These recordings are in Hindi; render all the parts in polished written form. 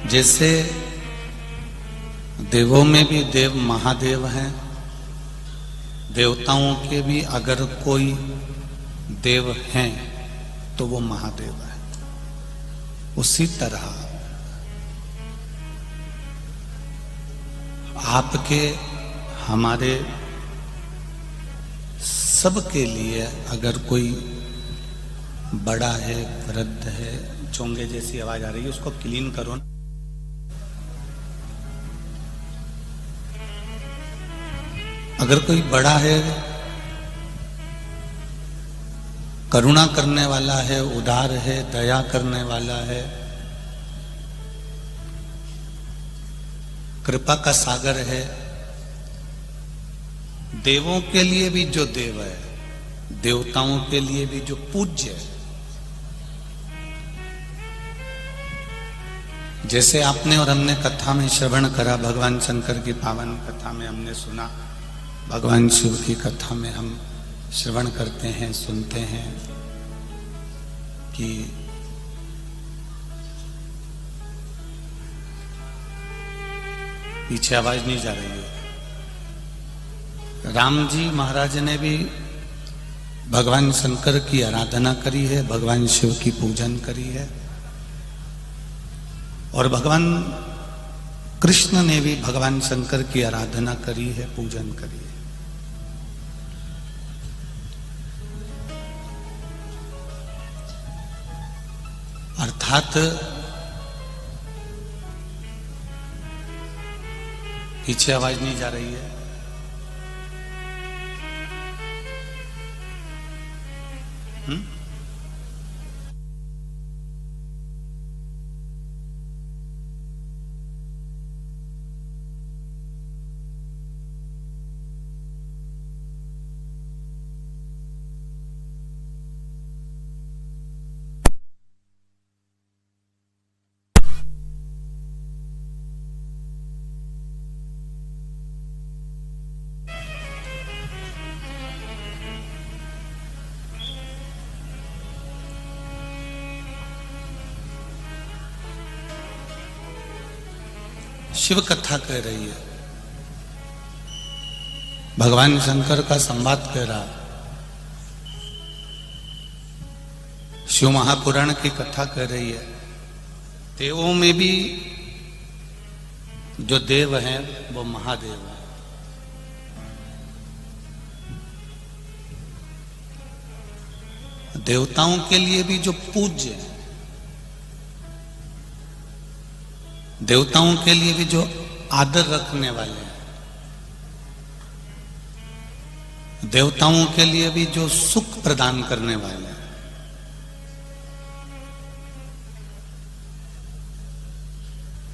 जैसे देवों में भी देव महादेव हैं, देवताओं के भी अगर कोई देव हैं तो वो महादेव है। उसी तरह आपके हमारे सबके लिए अगर कोई बड़ा है, वृद्ध है, चोंगे जैसी आवाज आ रही है, उसको क्लीन करो ना। अगर कोई बड़ा है, करुणा करने वाला है, उदार है, दया करने वाला है, कृपा का सागर है, देवों के लिए भी जो देव है, देवताओं के लिए भी जो पूज्य है। जैसे आपने और हमने कथा में श्रवण करा, भगवान शंकर की पावन कथा में हमने सुना, भगवान शिव की कथा में हम श्रवण करते हैं, सुनते हैं कि पीछे आवाज नहीं जा रही है। राम जी महाराज ने भी भगवान शंकर की आराधना करी है, भगवान शिव की पूजन करी है, और भगवान कृष्ण ने भी भगवान शंकर की आराधना करी है, पूजन करी है। अर्थात पीछे आवाज नहीं जा रही है। शिव कथा कह रही है, भगवान शंकर का संवाद कह रहा, शिव महापुराण की कथा कह रही है। देवों में भी जो देव हैं वो महादेव है। देवताओं के लिए भी जो पूज्य है, देवताओं के लिए भी जो आदर रखने वाले हैं, देवताओं के लिए भी जो सुख प्रदान करने वाले हैं,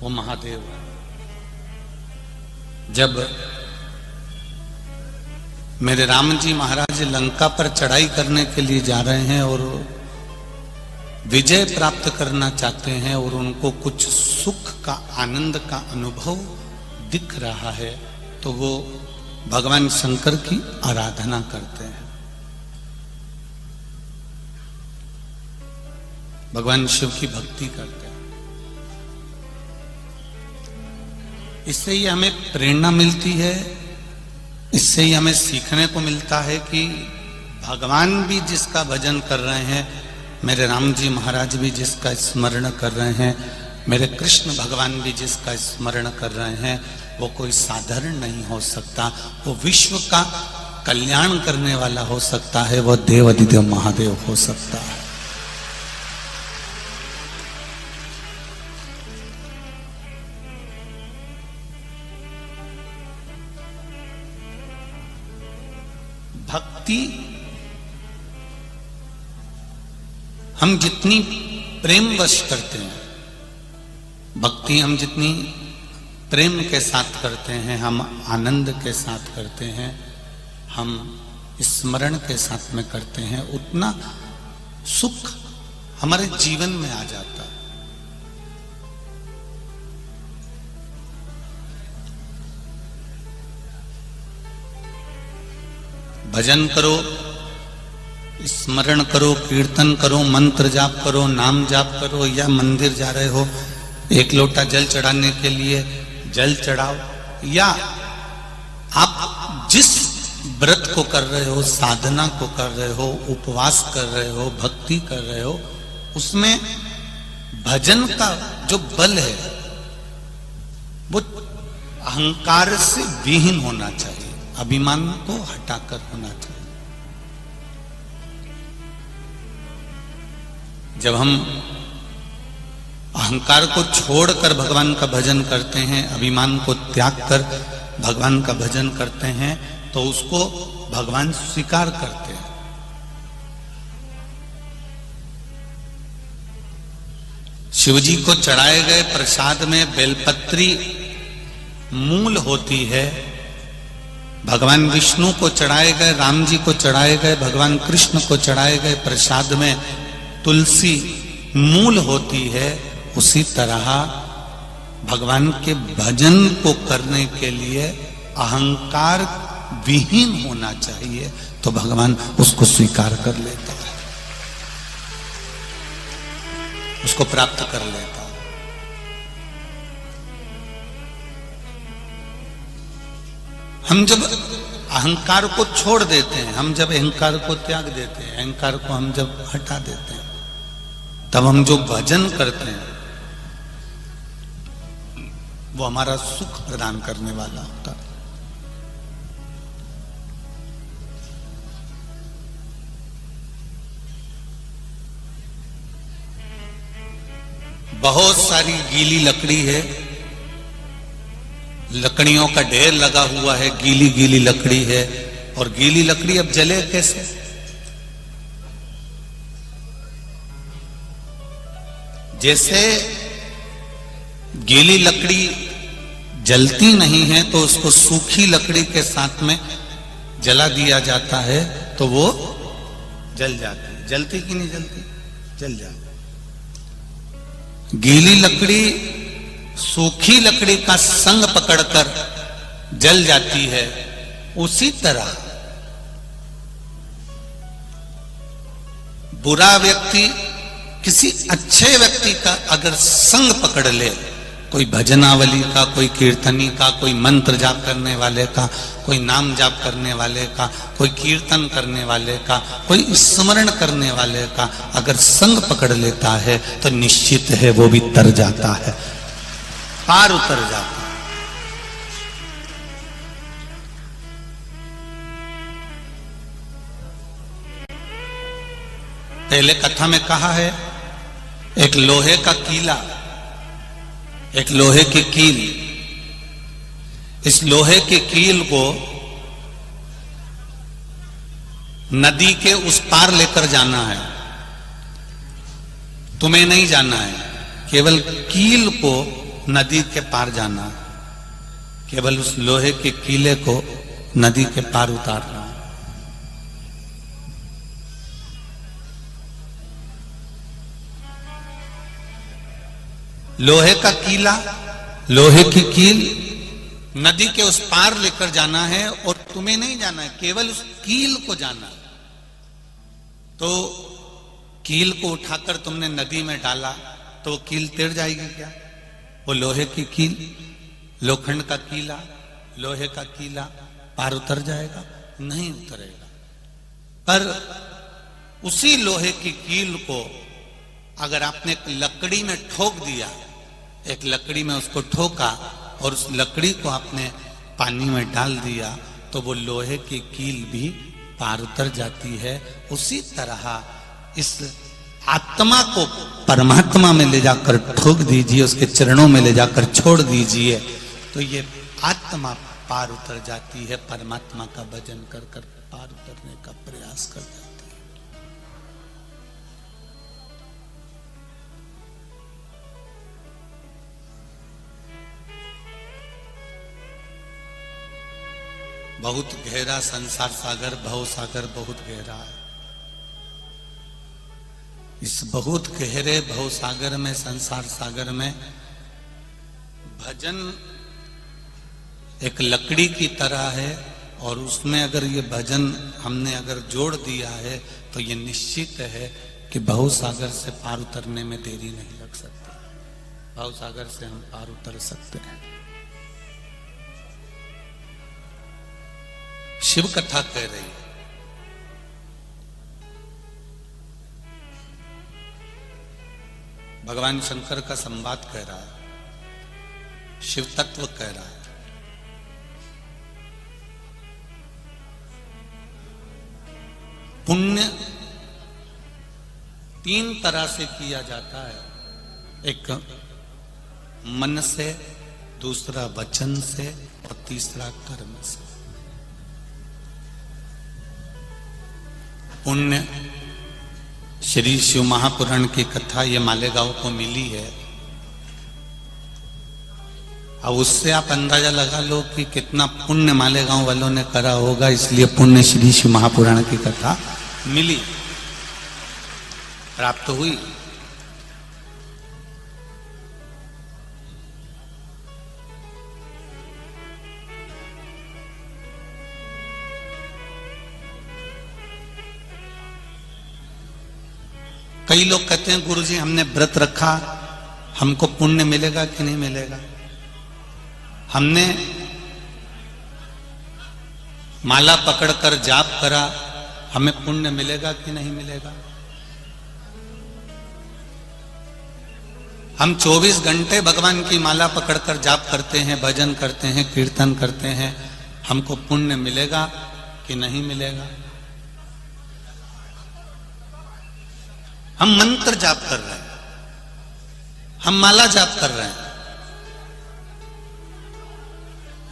वो महादेव है। जब मेरे राम जी महाराज लंका पर चढ़ाई करने के लिए जा रहे हैं और विजय प्राप्त करना चाहते हैं और उनको कुछ सुख का, आनंद का अनुभव दिख रहा है, तो वो भगवान शंकर की आराधना करते हैं, भगवान शिव की भक्ति करते हैं। इससे ही हमें प्रेरणा मिलती है, इससे ही हमें सीखने को मिलता है कि भगवान भी जिसका भजन कर रहे हैं, मेरे राम जी महाराज भी जिसका स्मरण कर रहे हैं, मेरे कृष्ण भगवान भी जिसका स्मरण कर रहे हैं, वो कोई साधारण नहीं हो सकता, वो विश्व का कल्याण करने वाला हो सकता है, वो देव अधिदेव महादेव हो सकता है। भक्ति हम जितनी प्रेम वश करते हैं, भक्ति हम जितनी प्रेम के साथ करते हैं, हम आनंद के साथ करते हैं, हम स्मरण के साथ में करते हैं, उतना सुख हमारे जीवन में आ जाता है। भजन करो, स्मरण करो, कीर्तन करो, मंत्र जाप करो, नाम जाप करो, या मंदिर जा रहे हो एक लोटा जल चढ़ाने के लिए जल चढ़ाओ, या आप जिस व्रत को कर रहे हो, साधना को कर रहे हो, उपवास कर रहे हो, भक्ति कर रहे हो, उसमें भजन का जो बल है वो अहंकार से विहीन होना चाहिए, अभिमान को हटाकर होना चाहिए। जब हम अहंकार को छोड़कर भगवान का भजन करते हैं, अभिमान को त्याग कर भगवान का भजन करते हैं, तो उसको भगवान स्वीकार करते हैं। शिवजी को चढ़ाए गए प्रसाद में बेलपत्री मूल होती है, भगवान विष्णु को चढ़ाए गए, राम जी को चढ़ाए गए, भगवान कृष्ण को चढ़ाए गए प्रसाद में तुलसी मूल होती है। उसी तरह भगवान के भजन को करने के लिए अहंकार विहीन होना चाहिए, तो भगवान उसको स्वीकार कर लेता है, उसको प्राप्त कर लेता है। हम जब अहंकार को छोड़ देते हैं, हम जब अहंकार को त्याग देते हैं, अहंकार को हम जब हटा देते हैं, तब हम जो भजन करते हैं वो हमारा सुख प्रदान करने वाला होता है। बहुत सारी गीली लकड़ी है, लकड़ियों का ढेर लगा हुआ है, गीली गीली लकड़ी है, और गीली लकड़ी अब जले कैसे? जैसे गीली लकड़ी जलती नहीं है तो उसको सूखी लकड़ी के साथ में जला दिया जाता है तो वो जल जाती है। जलती कि नहीं जलती? जल जाती। गीली लकड़ी सूखी लकड़ी का संग पकड़कर जल जाती है। उसी तरह बुरा व्यक्ति किसी अच्छे व्यक्ति का अगर संग पकड़ ले, कोई भजनावली का, कोई कीर्तनी का, कोई मंत्र जाप करने वाले का, कोई नाम जाप करने वाले का, कोई कीर्तन करने वाले का, कोई स्मरण करने वाले का अगर संग पकड़ लेता है तो निश्चित है वो भी तर जाता है, पार उतर जाता है। पहले कथा में कहा है, एक लोहे का कीला, एक लोहे की कील, इस लोहे की कील को नदी के उस पार लेकर जाना है। तुम्हें नहीं जाना है, केवल कील को नदी के पार जाना है, केवल उस लोहे के कीले को नदी के पार उतारना है। लोहे का कीला, लोहे की कील नदी के उस पार लेकर जाना है, और तुम्हें नहीं जाना है, केवल उस कील को जाना है। तो कील को उठाकर तुमने नदी में डाला तो कील तैर जाएगी क्या? वो लोहे की कील, लोखंड का कीला, लोहे का कीला पार उतर जाएगा? नहीं उतरेगा। पर उसी लोहे की कील को अगर आपने एक लकड़ी में ठोक दिया, एक लकड़ी में उसको ठोका और उस लकड़ी को आपने पानी में डाल दिया, तो वो लोहे की कील भी पार उतर जाती है। उसी तरह इस आत्मा को परमात्मा में ले जाकर ठोक दीजिए, उसके चरणों में ले जाकर छोड़ दीजिए, तो ये आत्मा पार उतर जाती है। परमात्मा का भजन कर कर पार उतरने का प्रयास कर जाती है। बहुत गहरा संसार सागर, भव सागर बहुत गहरा है। इस बहुत गहरे भव सागर में, संसार सागर में भजन एक लकड़ी की तरह है, और उसमें अगर ये भजन हमने अगर जोड़ दिया है तो ये निश्चित है कि भव सागर से पार उतरने में देरी नहीं लग सकती। भाव सागर से हम पार उतर सकते हैं। शिव कथा कह रही है, भगवान शंकर का संवाद कह रहा है, शिव तत्व कह रहा है। पुण्य तीन तरह से किया जाता है, एक मन से, दूसरा वचन से और तीसरा कर्म से। पुण्य श्री शिव महापुराण की कथा ये मालेगांव को मिली है। अब उससे आप अंदाजा लगा लो कि कितना पुण्य मालेगांव वालों ने करा होगा, इसलिए पुण्य श्री शिव महापुराण की कथा मिली, प्राप्त हुई। कई लोग कहते हैं गुरुजी हमने व्रत रखा, हमको पुण्य मिलेगा कि नहीं मिलेगा? हमने माला पकड़कर जाप करा, हमें पुण्य मिलेगा कि नहीं मिलेगा? हम 24 घंटे भगवान की माला पकड़कर जाप करते हैं, भजन करते हैं, कीर्तन करते हैं, हमको पुण्य मिलेगा कि नहीं मिलेगा? हम मंत्र जाप कर रहे हैं, हम माला जाप कर रहे हैं,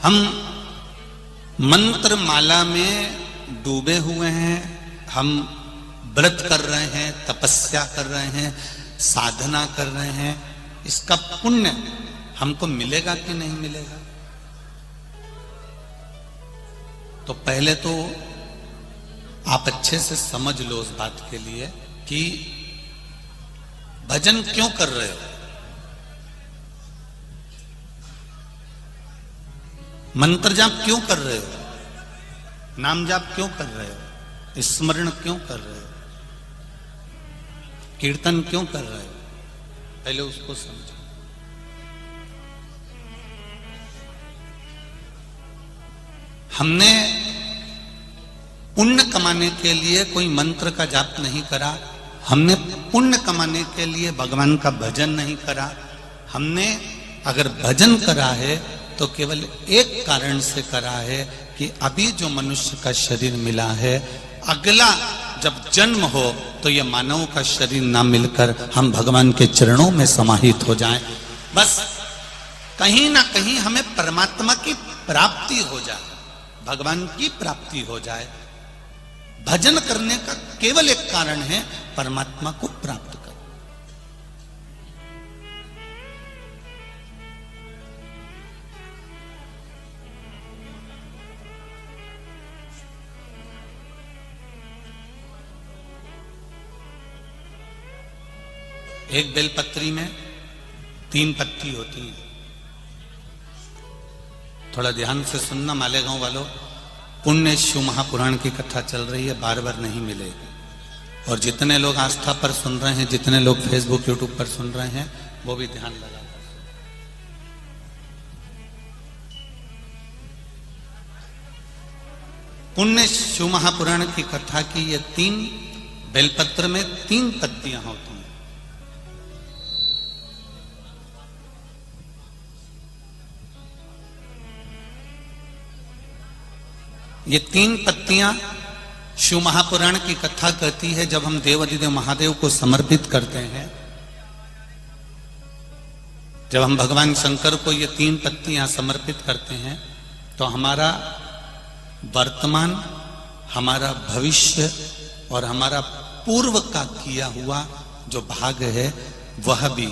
हम मंत्र माला में डूबे हुए हैं, हम व्रत कर रहे हैं, तपस्या कर रहे हैं, साधना कर रहे हैं, इसका पुण्य हमको मिलेगा कि नहीं मिलेगा? तो पहले तो आप अच्छे से समझ लो उस बात के लिए कि भजन क्यों कर रहे हो, मंत्र जाप क्यों कर रहे हो, नाम जाप क्यों कर रहे हो, स्मरण क्यों कर रहे हो, कीर्तन क्यों कर रहे हो, पहले उसको समझो। हमने पुण्य कमाने के लिए कोई मंत्र का जाप नहीं करा, हमने पुण्य कमाने के लिए भगवान का भजन नहीं करा। हमने अगर भजन करा है तो केवल एक कारण से करा है कि अभी जो मनुष्य का शरीर मिला है, अगला जब जन्म हो तो यह मानव का शरीर ना मिलकर हम भगवान के चरणों में समाहित हो जाएं। बस कहीं ना कहीं हमें परमात्मा की प्राप्ति हो जाए, भगवान की प्राप्ति हो जाए। भजन करने का केवल एक कारण है, परमात्मा को प्राप्त कर। एक बेलपत्री में 3 पत्ती होती है। थोड़ा ध्यान से सुनना मालेगांव वालों, पुण्य शिव महापुराण की कथा चल रही है, बार बार नहीं मिलेगी। और जितने लोग आस्था पर सुन रहे हैं, जितने लोग फेसबुक यूट्यूब पर सुन रहे हैं, वो भी ध्यान लगा। पुण्य शिव महापुराण की कथा की ये 3 बेलपत्र में 3 पत्तियां होती हैं। ये 3 पत्तियां शिव महापुराण की कथा कहती है, जब हम देवाधिदेव महादेव को समर्पित करते हैं, जब हम भगवान शंकर को ये 3 पत्तियां समर्पित करते हैं, तो हमारा वर्तमान, हमारा भविष्य और हमारा पूर्व का किया हुआ जो भाग है, वह भी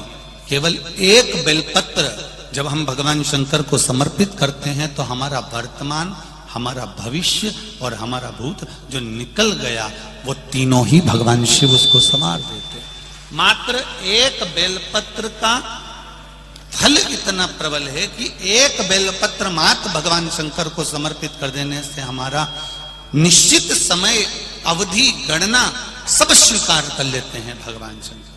केवल एक बेलपत्र जब हम भगवान शंकर को समर्पित करते हैं, तो हमारा वर्तमान, हमारा भविष्य और हमारा भूत जो निकल गया, वो तीनों ही भगवान शिव उसको संवार देते। मात्र एक बेलपत्र का फल इतना प्रबल है कि एक बेलपत्र मात्र भगवान शंकर को समर्पित कर देने से हमारा निश्चित समय, अवधि, गणना सब स्वीकार कर लेते हैं भगवान शंकर।